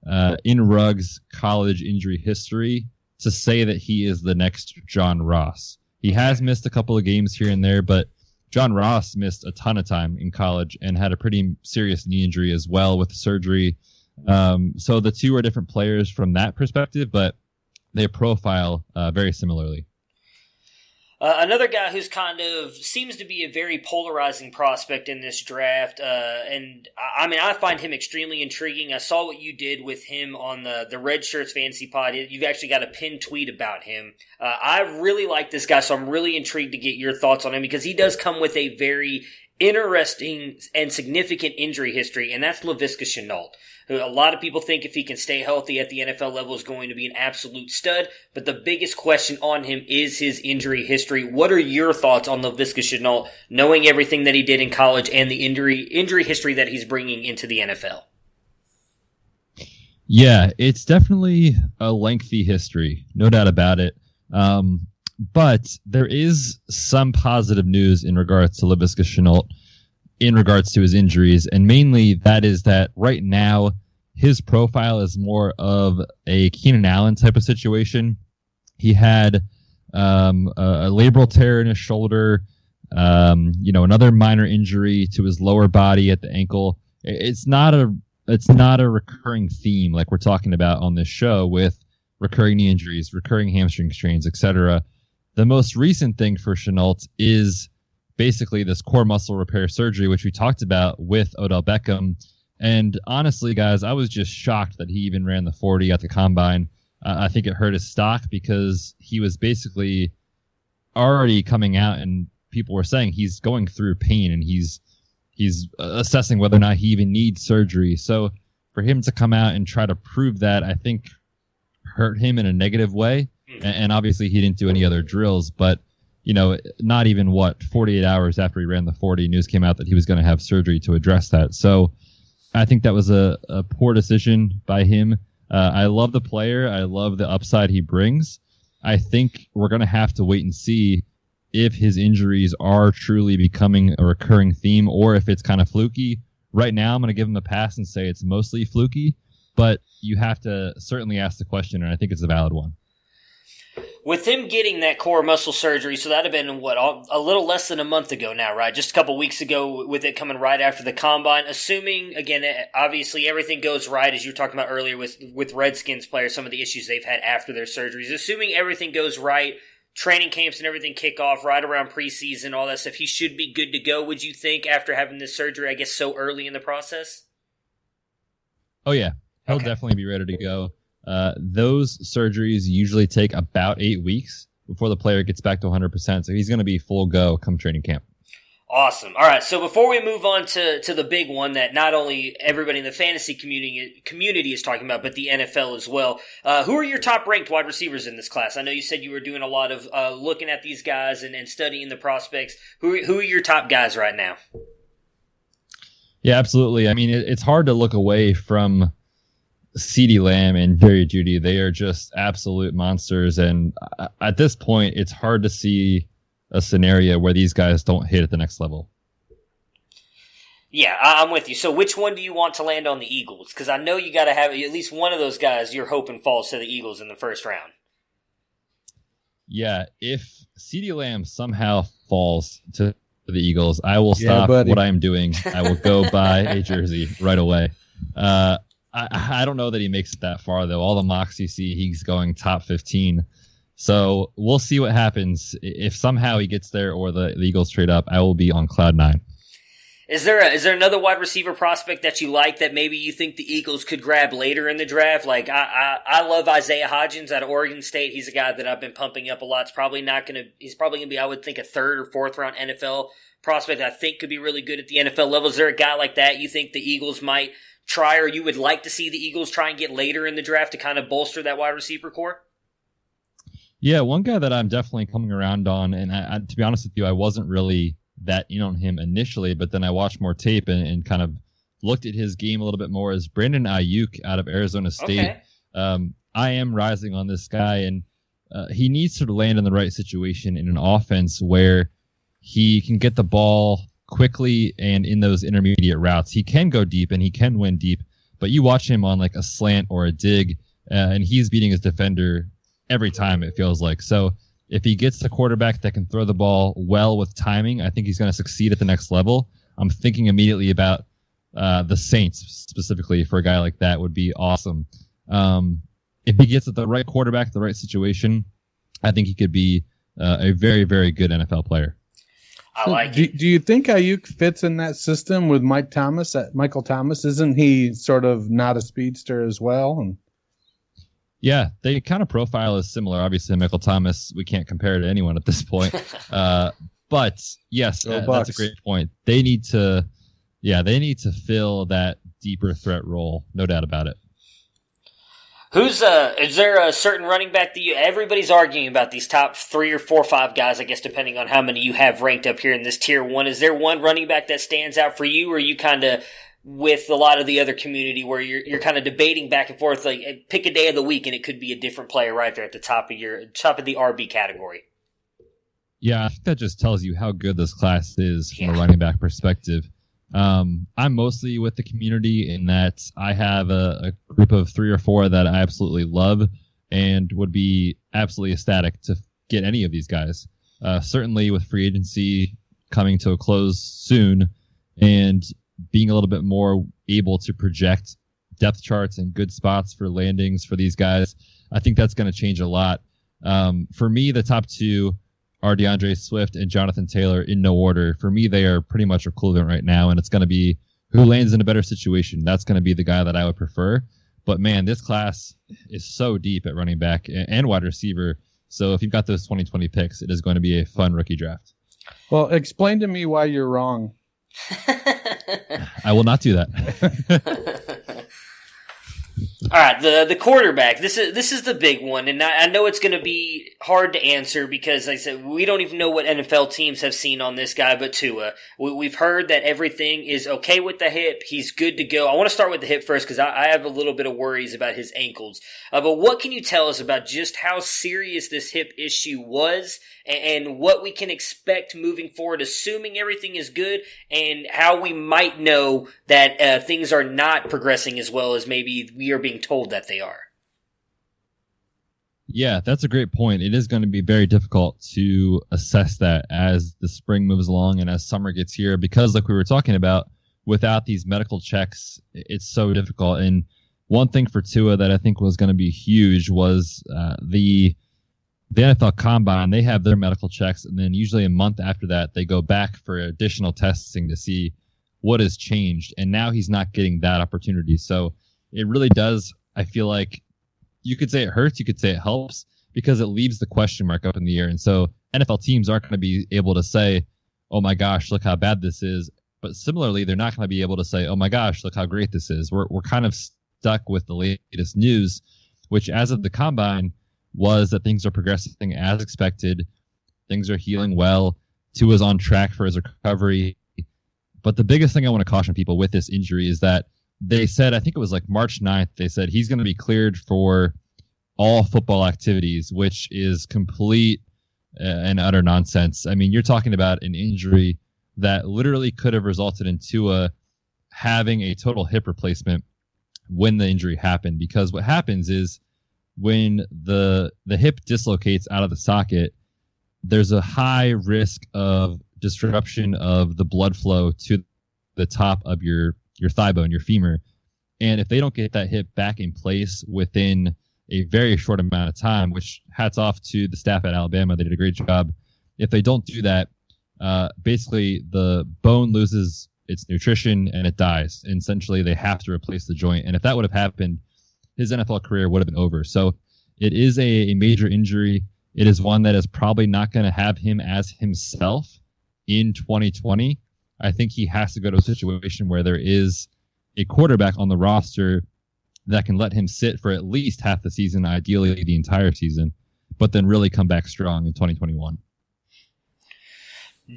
Ruggs' college injury history to say that he is the next John Ross. He has missed a couple of games here and there, but John Ross missed a ton of time in college and had a pretty serious knee injury as well with surgery. So the two are different players from that perspective, but they profile very similarly.
Another guy who's kind of seems to be a very polarizing prospect in this draft, and I find him extremely intriguing. I saw what you did with him on the Red Shirts Fantasy Pod. You've actually got a pinned tweet about him. I really like this guy, so I'm really intrigued to get your thoughts on him, because he does come with a very interesting and significant injury history, and that's Laviska Shenaults. A lot of people think if he can stay healthy at the NFL level is going to be an absolute stud, but the biggest question on him is his injury history. What are your thoughts on Laviska Shenaults, knowing everything that he did in college and the injury history that he's bringing into the NFL?
Yeah, it's definitely a lengthy history, no doubt about it. But there is some positive news in regards to Laviska Shenaults in regards to his injuries, and mainly that is that right now his profile is more of a Keenan Allen type of situation. He had a labral tear in his shoulder, another minor injury to his lower body at the ankle. It's not a recurring theme like we're talking about on this show with recurring knee injuries, recurring hamstring strains, etc. The most recent thing for Shenaults is basically this core muscle repair surgery, which we talked about with Odell Beckham. And honestly, guys, I was just shocked that he even ran the 40 at the Combine. I think it hurt his stock because he was basically already coming out and people were saying he's going through pain and he's assessing whether or not he even needs surgery. So for him to come out and try to prove that, I think hurt him in a negative way. And obviously he didn't do any other drills, but not even 48 hours after he ran the 40, news came out that he was going to have surgery to address that. So I think that was a poor decision by him. I love the player. I love the upside he brings. I think we're going to have to wait and see if his injuries are truly becoming a recurring theme or if it's kind of fluky. Right now, I'm going to give him a pass and say it's mostly fluky, but you have to certainly ask the question, and I think it's a valid one.
With him getting that core muscle surgery, so that had been, a little less than a month ago now, right? Just a couple weeks ago with it coming right after the Combine. Assuming, again, obviously everything goes right, as you were talking about earlier with Redskins players, some of the issues they've had after their surgeries. Assuming everything goes right, training camps and everything kick off right around preseason, all that stuff, he should be good to go, would you think, after having this surgery, I guess, so early in the process?
Oh, yeah. He'll definitely be ready to go. Those surgeries usually take about 8 weeks before the player gets back to 100%, so he's going to be full go come training camp.
Awesome. All right, so before we move on to the big one that not only everybody in the fantasy community is talking about, but the NFL as well, who are your top-ranked wide receivers in this class? I know you said you were doing a lot of looking at these guys and studying the prospects. Who are your top guys right now?
Yeah, absolutely. I mean, it's hard to look away from CeeDee Lamb and Jerry Jeudy. They are just absolute monsters, and at this point, it's hard to see a scenario where these guys don't hit at the next level.
Yeah, I'm with you. So which one do you want to land on the Eagles? Because I know you got to have at least one of those guys you're hoping falls to the Eagles in the first round.
Yeah, if CeeDee Lamb somehow falls to the Eagles, I will stop what I am doing. I will go buy a jersey right away. I don't know that he makes it that far, though. All the mocks you see, he's going top 15. So we'll see what happens. If somehow he gets there or the Eagles trade up, I will be on cloud 9.
Is there another wide receiver prospect that you like that maybe you think the Eagles could grab later in the draft? Like I love Isaiah Hodgins out of Oregon State. He's a guy that I've been pumping up a lot. He's probably gonna be, I would think, a third or fourth round NFL prospect I think could be really good at the NFL level. Is there a guy like that you think the Eagles might try, or you would like to see the Eagles try and get later in the draft to kind of bolster that wide receiver core?
Yeah, one guy that I'm definitely coming around on, and I, to be honest with you, I wasn't really that in on him initially, but then I watched more tape and kind of looked at his game a little bit more, is Brandon Ayuk out of Arizona State. Okay. I am rising on this guy, and he needs to land in the right situation in an offense where he can get the ball quickly and in those intermediate routes. He can go deep and he can win deep, but you watch him on like a slant or a dig, and he's beating his defender every time, it feels like. So if he gets the quarterback that can throw the ball well with timing, I think he's going to succeed at the next level. I'm thinking immediately about the Saints specifically. For a guy like that would be awesome. If he gets at the right quarterback, the right situation, I think he could be a very, very good NFL player.
I like it.
Do you think Ayuk fits in that system with Michael Thomas? Isn't he sort of not a speedster as well? And
yeah, they kind of profile is similar. Obviously, Michael Thomas, we can't compare to anyone at this point. But yes, that's a great point. They need to fill that deeper threat role, no doubt about it.
Is there a certain running back that everybody's arguing about these top 3 or 4 or 5 guys, I guess, depending on how many you have ranked up here in this tier 1. Is there one running back that stands out for you, or are you kind of with a lot of the other community where you're kind of debating back and forth, like pick a day of the week and it could be a different player right there at the top of the RB category?
Yeah, I think that just tells you how good this class is from a running back perspective. I'm mostly with the community in that I have a group of 3 or 4 that I absolutely love and would be absolutely ecstatic to get any of these guys. Certainly with free agency coming to a close soon and being a little bit more able to project depth charts and good spots for landings for these guys, I think that's going to change a lot. For me, the top 2 are DeAndre Swift and Jonathan Taylor in no order. For me, they are pretty much equivalent right now, and it's going to be who lands in a better situation. That's going to be the guy that I would prefer. But man, this class is so deep at running back and wide receiver. So if you've got those 2020 picks, it is going to be a fun rookie draft.
Well, explain to me why you're wrong.
I will not do that.
All right, the quarterback. This is the big one, and I know it's going to be hard to answer because, like I said, we don't even know what NFL teams have seen on this guy. But Tua, we've heard that everything is okay with the hip. He's good to go. I want to start with the hip first because I have a little bit of worries about his ankles. But what can you tell us about just how serious this hip issue was and what we can expect moving forward, assuming everything is good, and how we might know that things are not progressing as well as maybe we are being told that they are?
Yeah, that's a great point. It is going to be very difficult to assess that as the spring moves along and as summer gets here, because like we were talking about, without these medical checks, it's so difficult. And one thing for Tua that I think was going to be huge was the NFL Combine. They have their medical checks, and then usually a month after that, they go back for additional testing to see what has changed. And now he's not getting that opportunity. So it really does, I feel like, you could say it hurts, you could say it helps, because it leaves the question mark up in the air. And so NFL teams aren't going to be able to say, oh my gosh, look how bad this is. But similarly, they're not going to be able to say, oh my gosh, look how great this is. We're kind of stuck with the latest news, which as of the Combine was that things are progressing as expected. Things are healing well. Tua's on track for his recovery. But the biggest thing I want to caution people with this injury is that they said, I think it was like March 9th, they said he's going to be cleared for all football activities, which is complete and utter nonsense. I mean, you're talking about an injury that literally could have resulted in Tua having a total hip replacement when the injury happened. Because what happens is when the hip dislocates out of the socket, there's a high risk of disruption of the blood flow to the top of your thigh bone, your femur. And if they don't get that hip back in place within a very short amount of time, which hats off to the staff at Alabama, they did a great job. If they don't do that, basically the bone loses its nutrition and it dies. And essentially they have to replace the joint. And if that would have happened, his NFL career would have been over. So it is a major injury. It is one that is probably not going to have him as himself in 2020. I think he has to go to a situation where there is a quarterback on the roster that can let him sit for at least half the season, ideally the entire season, but then really come back strong in 2021.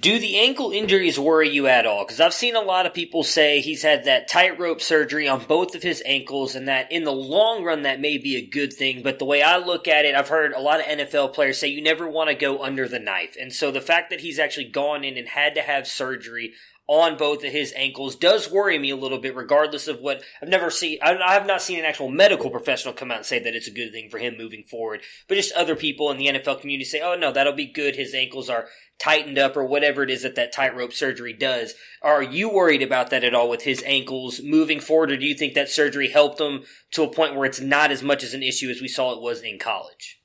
Do the ankle injuries worry you at all? Because I've seen a lot of people say he's had that tightrope surgery on both of his ankles, and that in the long run that may be a good thing. But the way I look at it, I've heard a lot of NFL players say you never want to go under the knife. And so the fact that he's actually gone in and had to have surgery on both of his ankles does worry me a little bit, regardless of what I have not seen an actual medical professional come out and say that it's a good thing for him moving forward, but just other people in the NFL community say, oh no, that'll be good, his ankles are tightened up or whatever it is that tightrope surgery does. Are you worried about that at all with his ankles moving forward, or do you think that surgery helped him to a point where it's not as much as an issue as we saw it was in college?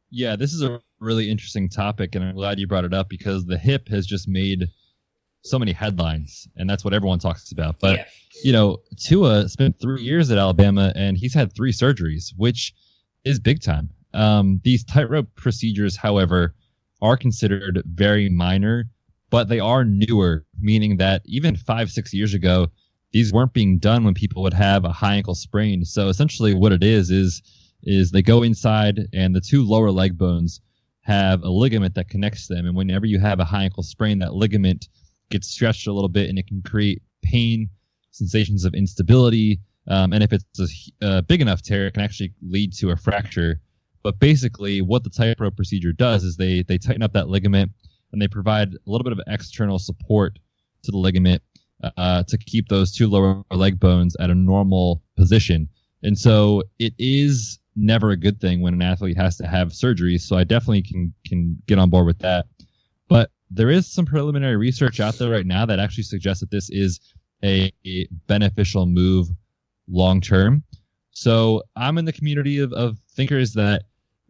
Yeah, this is a really interesting topic, and I'm glad you brought it up, because the hip has just made so many headlines, and that's what everyone talks about. But, Tua spent 3 years at Alabama, and he's had 3 surgeries, which is big time. These tightrope procedures, however, are considered very minor, but they are newer, meaning that even 5-6 years ago, these weren't being done when people would have a high ankle sprain. So essentially what it is they go inside, and the 2 lower leg bones have a ligament that connects them. And whenever you have a high ankle sprain, that ligament gets stretched a little bit, and it can create pain, sensations of instability, and if it's a big enough tear, it can actually lead to a fracture. But basically, what the tightrope procedure does is they tighten up that ligament, and they provide a little bit of external support to the ligament to keep those 2 lower leg bones at a normal position. And so it is never a good thing when an athlete has to have surgery, so I definitely can get on board with that. But there is some preliminary research out there right now that actually suggests that this is a beneficial move long term. So I'm in the community of thinkers that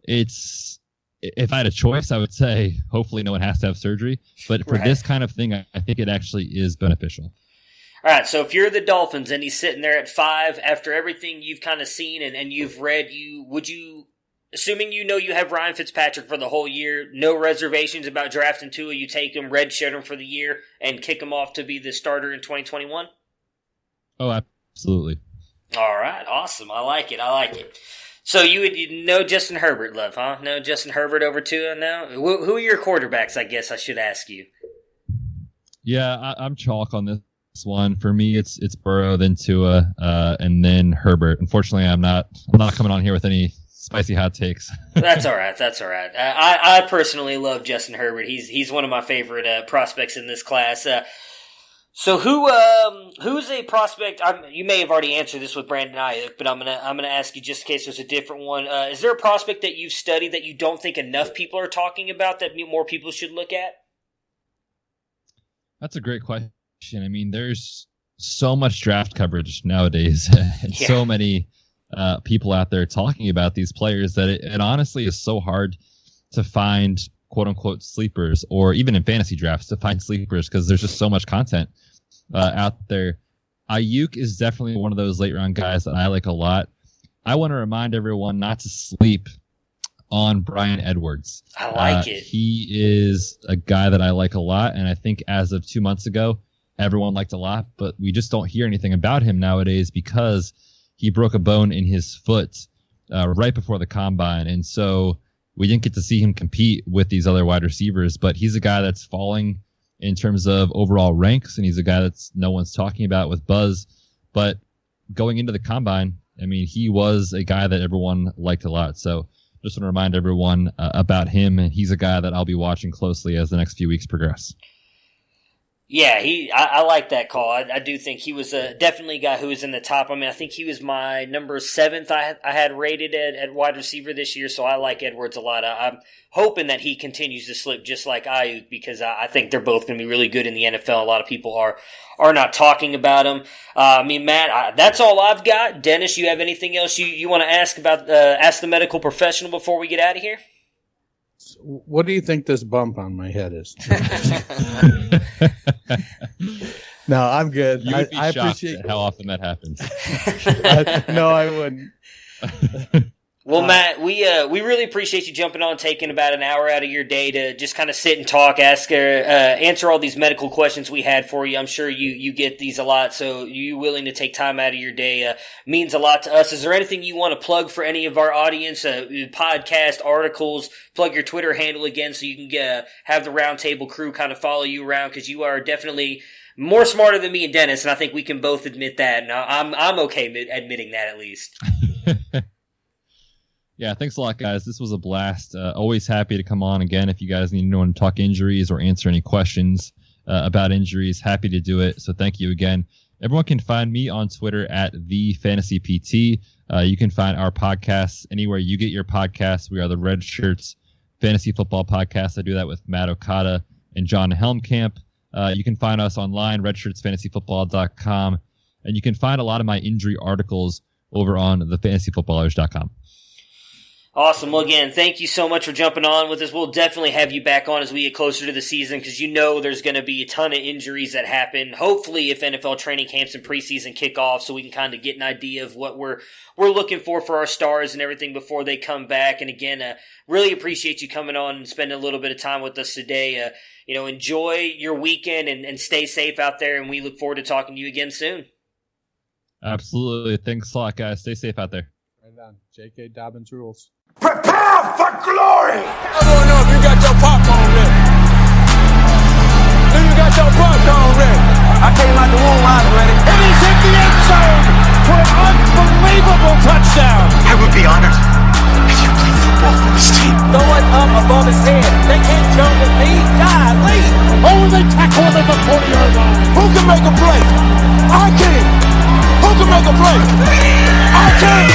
if I had a choice, I would say hopefully no one has to have surgery. But for this kind of thing, I think it actually is beneficial.
All right, so if you're the Dolphins and he's sitting there at 5, after everything you've kind of seen and you've read, would you, assuming you have Ryan Fitzpatrick for the whole year, no reservations about drafting Tua, you take him, redshirt him for the year, and kick him off to be the starter in 2021?
Oh, absolutely.
All right, awesome. I like it. So you would know Justin Herbert love, huh? No Justin Herbert over Tua now? Who are your quarterbacks, I guess I should ask you?
Yeah, I'm chalk on this one. For me, it's Burrow, then Tua, and then Herbert. Unfortunately, I'm not coming on here with any spicy hot takes.
That's all right. I personally love Justin Herbert. He's one of my favorite prospects in this class. So who's a prospect? You may have already answered this with Brandon Ayuk, but I'm gonna ask you just in case there's a different one. Is there a prospect that you've studied that you don't think enough people are talking about that more people should look at?
That's a great question. I mean, there's so much draft coverage nowadays, and so many people out there talking about these players that it honestly is so hard to find quote unquote sleepers, or even in fantasy drafts to find sleepers, because there's just so much content out there. Ayuk is definitely one of those late round guys that I like a lot. I want to remind everyone not to sleep on Bryan Edwards.
I like it.
He is a guy that I like a lot, and I think as of 2 months ago, everyone liked a lot, but we just don't hear anything about him nowadays because he broke a bone in his foot right before the combine, and so we didn't get to see him compete with these other wide receivers, but he's a guy that's falling in terms of overall ranks, and he's a guy that's no one's talking about with buzz. But going into the combine, I mean, he was a guy that everyone liked a lot. So just want to remind everyone about him, and he's a guy that I'll be watching closely as the next few weeks progress.
Yeah, I like that call. I do think he was definitely a guy who was in the top. I mean, I think he was my number 7th I had rated at wide receiver this year, so I like Edwards a lot. I'm hoping that he continues to slip just like Ayuk, because I think they're both going to be really good in the NFL. A lot of people are not talking about him. I mean, Matt, that's all I've got. Dennis, you have anything else you want to ask about? Ask the medical professional before we get out of here?
What do you think this bump on my head is? No, I'm good.
You would be
I
shocked
appreciate
at how often that happens.
No, I wouldn't.
Well, Matt, we really appreciate you jumping on, taking about an hour out of your day to just kind of sit and talk, answer all these medical questions we had for you. I'm sure you get these a lot, so you willing to take time out of your day means a lot to us. Is there anything you want to plug for any of our audience, podcast, articles, plug your Twitter handle again so you can have the Roundtable crew kind of follow you around, because you are definitely more smarter than me and Dennis, and I think we can both admit that. And I'm okay admitting that at least.
Yeah, thanks a lot, guys. This was a blast. Always happy to come on again. If you guys need anyone to talk injuries or answer any questions about injuries, happy to do it. So thank you again. Everyone can find me on Twitter at @TheFantasyPT. You can find our podcasts anywhere you get your podcasts. We are the Red Shirts Fantasy Football Podcast. I do that with Matt Okada and John Helmkamp. You can find us online, RedshirtsFantasyFootball.com. And you can find a lot of my injury articles over on thefantasyfootballers.com.
Awesome. Well, again, thank you so much for jumping on with us. We'll definitely have you back on as we get closer to the season, because there's going to be a ton of injuries that happen. Hopefully, if NFL training camps and preseason kick off, so we can kind of get an idea of what we're looking for our stars and everything before they come back. And again, really appreciate you coming on and spending a little bit of time with us today. Enjoy your weekend and stay safe out there, and we look forward to talking to you again soon.
Absolutely. Thanks a lot, guys. Stay safe out there.
Right on. J.K. Dobbins rules.
Prepare for glory! I don't know if you got your popcorn ready. Do you got your popcorn ready? I came out the womb, I was ready. And he's hit the end zone for an unbelievable touchdown. I would be honored if you played football for this team. Throw it up above his head. They can't jump with me. Golly! Oh, they tackle him at the 40-yard line. Who can make a play? I can. Who can make a play? I can.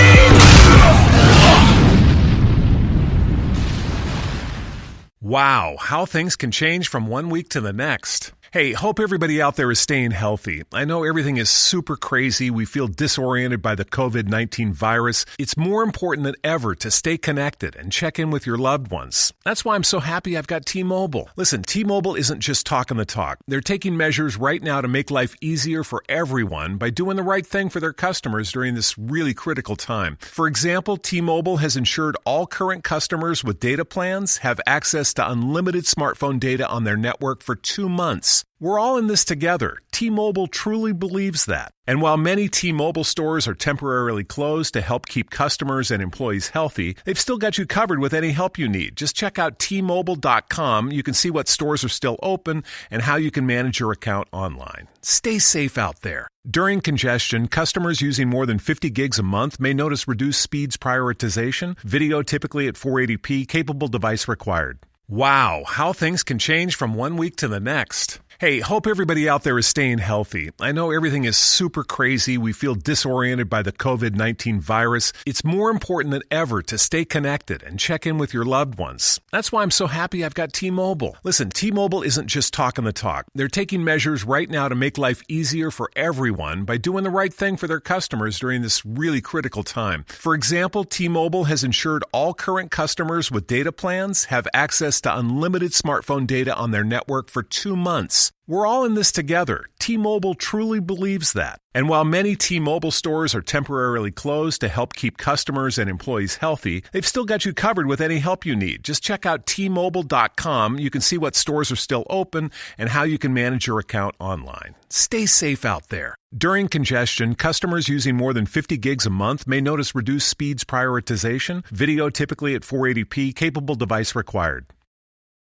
Wow, how things can change from one week to the next. Hey, hope everybody out there is staying healthy. I know everything is super crazy. We feel disoriented by the COVID-19 virus. It's more important than ever to stay connected and check in with your loved ones. That's why I'm so happy I've got T-Mobile. Listen, T-Mobile isn't just talking the talk. They're taking measures right now to make life easier for everyone by doing the right thing for their customers during this really critical time. For example, T-Mobile has ensured all current customers with data plans have access to unlimited smartphone data on their network for 2 months. We're all in this together. T-Mobile truly believes that. And while many T-Mobile stores are temporarily closed to help keep customers and employees healthy, they've still got you covered with any help you need. Just check out T-Mobile.com. You can see what stores are still open and how you can manage your account online. Stay safe out there. During congestion, customers using more than 50 gigs a month may notice reduced speeds prioritization, video typically at 480p, capable device required. Wow, how things can change from one week to the next. Hey, hope everybody out there is staying healthy. I know everything is super crazy. We feel disoriented by the COVID-19 virus. It's more important than ever to stay connected and check in with your loved ones. That's why I'm so happy I've got T-Mobile. Listen, T-Mobile isn't just talking the talk. They're taking measures right now to make life easier for everyone by doing the right thing for their customers during this really critical time. For example, T-Mobile has ensured all current customers with data plans have access to unlimited smartphone data on their network for 2 months. We're all in this together. T-Mobile truly believes that. And while many T-Mobile stores are temporarily closed to help keep customers and employees healthy, they've still got you covered with any help you need. Just check out T-Mobile.com. You can see what stores are still open and how you can manage your account online. Stay safe out there. During congestion, customers using more than 50 gigs a month may notice reduced speeds prioritization, video typically at 480p, capable device required.